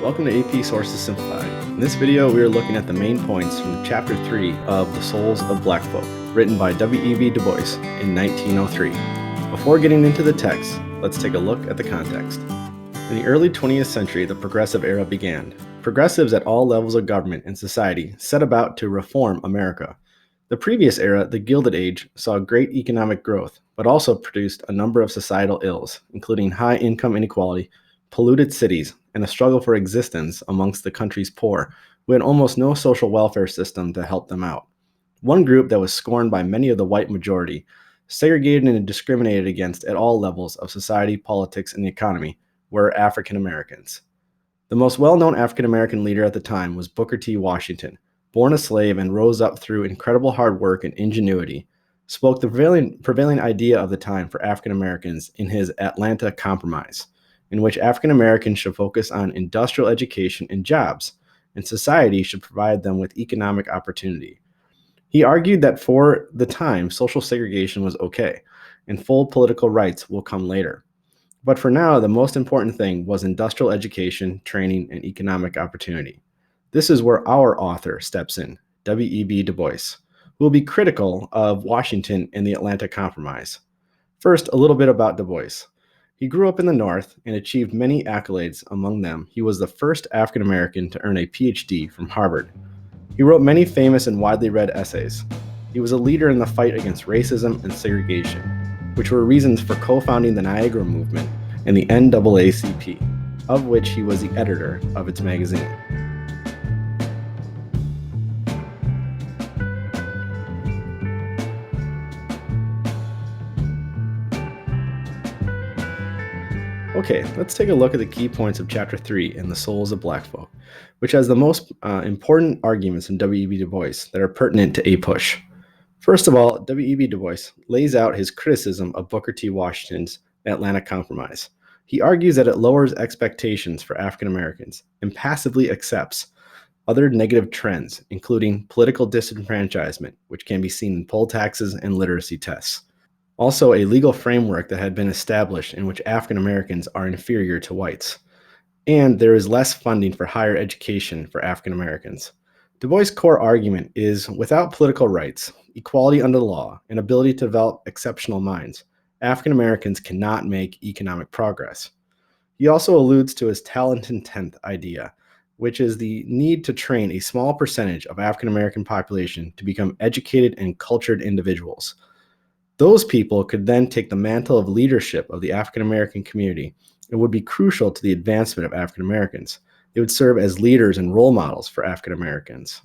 Welcome to AP Sources Simplified. In this video, we are looking at the main points from Chapter 3 of The Souls of Black Folk, written by W.E.B. DuBois in 1903. Before getting into the text, let's take a look at the context. In the early 20th century, the Progressive Era began. Progressives at all levels of government and society set about to reform America. The previous era, the Gilded Age, saw great economic growth, but also produced a number of societal ills, including high income inequality, polluted cities, and a struggle for existence amongst the country's poor, who had almost no social welfare system to help them out. One group that was scorned by many of the white majority, segregated and discriminated against at all levels of society, politics, and the economy, were African Americans. The most well-known African American leader at the time was Booker T. Washington. Born a slave and rose up through incredible hard work and ingenuity, spoke the prevailing idea of the time for African Americans in his Atlanta Compromise, in which African Americans should focus on industrial education and jobs, and society should provide them with economic opportunity. He argued that for the time, social segregation was okay, and full political rights will come later. But for now, the most important thing was industrial education, training, and economic opportunity. This is where our author steps in, W.E.B. DuBois, who will be critical of Washington and the Atlanta Compromise. First, a little bit about DuBois. He grew up in the North and achieved many accolades. Among them, he was the first African American to earn a PhD from Harvard. He wrote many famous and widely read essays. He was a leader in the fight against racism and segregation, which were reasons for co-founding the Niagara Movement and the NAACP, of which he was the editor of its magazine. Okay, let's take a look at the key points of Chapter 3 in The Souls of Black Folk, which has the most important arguments in W.E.B. DuBois that are pertinent to APUSH. First of all, W.E.B. DuBois lays out his criticism of Booker T. Washington's Atlanta Compromise. He argues that it lowers expectations for African Americans and passively accepts other negative trends, including political disenfranchisement, which can be seen in poll taxes and literacy tests. Also, a legal framework that had been established in which African Americans are inferior to whites. And there is less funding for higher education for African Americans. DuBois' core argument is, without political rights, equality under the law, and ability to develop exceptional minds, African Americans cannot make economic progress. He also alludes to his talented 10th idea, which is the need to train a small percentage of African American population to become educated and cultured individuals. Those people could then take the mantle of leadership of the African American community and would be crucial to the advancement of African Americans. They would serve as leaders and role models for African Americans.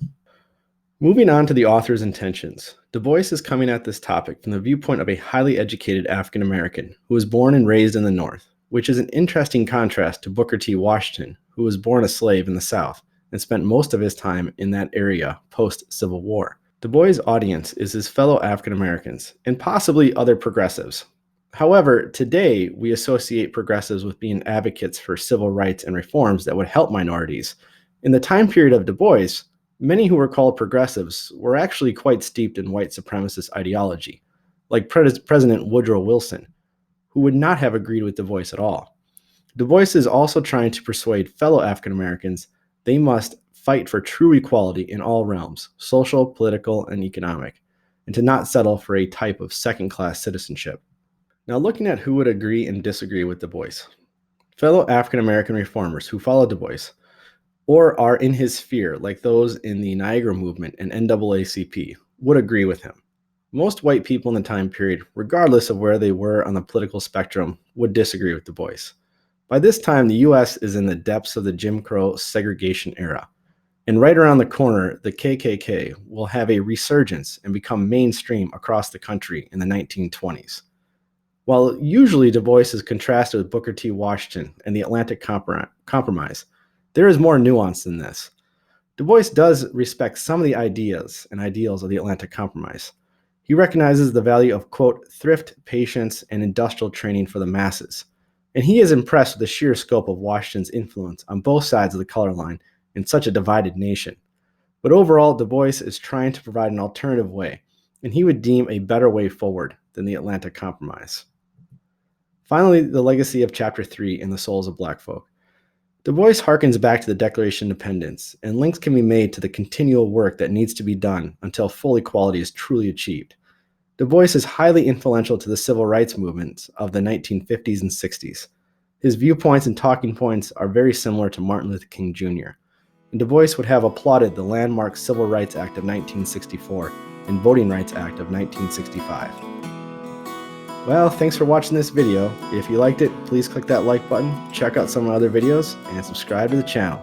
Moving on to the author's intentions, DuBois is coming at this topic from the viewpoint of a highly educated African American who was born and raised in the North, which is an interesting contrast to Booker T. Washington, who was born a slave in the South and spent most of his time in that area post-Civil War. DuBois' audience is his fellow African Americans and possibly other progressives. However, today we associate progressives with being advocates for civil rights and reforms that would help minorities. In the time period of DuBois, many who were called progressives were actually quite steeped in white supremacist ideology, like President Woodrow Wilson, who would not have agreed with DuBois at all. DuBois is also trying to persuade fellow African Americans they must fight for true equality in all realms, social, political, and economic, and to not settle for a type of second-class citizenship. Now, looking at who would agree and disagree with DuBois. Fellow African-American reformers who follow DuBois, or are in his sphere, like those in the Niagara Movement and NAACP, would agree with him. Most white people in the time period, regardless of where they were on the political spectrum, would disagree with DuBois. By this time, the U.S. is in the depths of the Jim Crow segregation era. And right around the corner, the KKK will have a resurgence and become mainstream across the country in the 1920s. While usually DuBois is contrasted with Booker T. Washington and the Atlantic Compromise, there is more nuance than this. DuBois does respect some of the ideas and ideals of the Atlantic Compromise. He recognizes the value of, quote, thrift, patience, and industrial training for the masses. And he is impressed with the sheer scope of Washington's influence on both sides of the color line in such a divided nation. But overall, DuBois is trying to provide an alternative way, and he would deem a better way forward than the Atlantic Compromise. Finally, the legacy of Chapter 3 in The Souls of Black Folk. Du Bois harkens back to the Declaration of Independence, and links can be made to the continual work that needs to be done until full equality is truly achieved. Du Bois is highly influential to the civil rights movements of the 1950s and 60s. His viewpoints and talking points are very similar to Martin Luther King Jr., and Du Bois would have applauded the landmark Civil Rights Act of 1964 and Voting Rights Act of 1965. Well, thanks for watching this video. If you liked it, please click that like button, check out some of my other videos, and subscribe to the channel.